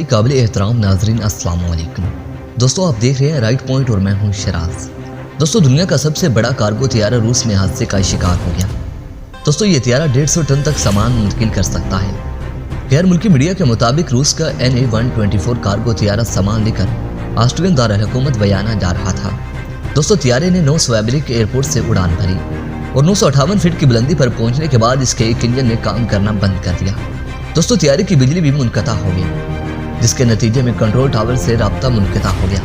قابل احترام ناظرین السلام علیکم۔ دوستو آپ دیکھ رہے ہیں رائٹ پوائنٹ اور میں ہوں شراز۔ دوستو دنیا کا سب سے بڑا کارگو طیارہ روس میں حادثے کا شکار ہو گیا۔ دوستو یہ طیارہ 150 ٹن تک سامان منتقل کر سکتا ہے۔ غیر ملکی میڈیا کے مطابق روس کا NA-124 کارگو طیارہ سامان لے کر آسٹریلین دارالحکومت ویانا جا رہا تھا۔ دوستو طیارے نے نووسیبرسک ایئرپورٹ سے اڑان بھری اور 958 فٹ کی بلندی پر پہنچنے کے بعد اس کے ایک انجن نے کام کرنا بند کر دیا۔ دوستو طیارے کی بجلی بھی منقطع ہو گئی، جس کے نتیجے میں کنٹرول ٹاور سے رابطہ منقطع ہو گیا۔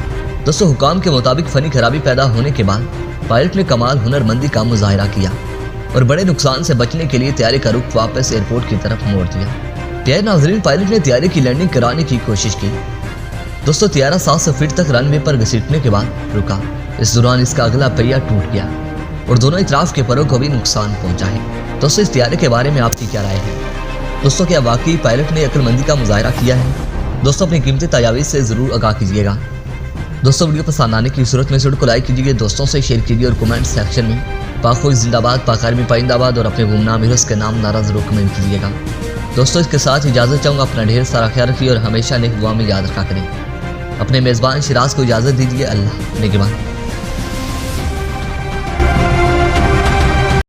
دوستو حکام کے مطابق فنی خرابی پیدا ہونے کے بعد پائلٹ نے کمال ہنرمندی کا مظاہرہ کیا اور بڑے نقصان سے بچنے کے لیے طیارے کا رخ واپس ایئرپورٹ کی طرف موڑ دیا۔ پیارے ناظرین، پائلٹ نے طیارے کی لینڈنگ کرانے کی کوشش کی۔ دوستو طیارہ 700 فٹ تک رن وے پر گھسیٹنے کے بعد رکا۔ اس دوران اس کا اگلا پہیہ ٹوٹ گیا اور دونوں اطراف کے پروں کو بھی نقصان پہنچا ہے۔ دوستو اس طیارے کے بارے میں آپ کی کیا رائے ہے؟ دوستو کیا واقعی پائلٹ نے عقل مندی کا مظاہرہ کیا ہے؟ دوستو اپنی قیمتی تجاویز سے ضرور آگاہ کیجیے گا۔ دوستو ویڈیو پسند آنے کی صورت میں اس ویڈیو کو لائک کیجیے، دوستوں سے شیئر کیجیے اور کمنٹ سیکشن میں پاک فوج زندہ باد، پاک آرمی پائند آباد اور اپنے گمنام ہیروز کے نام نعرہ ضرور کمنٹ کیجیے گا۔ دوستو اس کے ساتھ اجازت چاہوں گا، اپنا ڈھیر سارا خیال رکھیے اور ہمیشہ نیک دعا میں یاد رکھا کریں۔ اپنے میزبان شراز کو اجازت دیجیے، اللہ نگہبان۔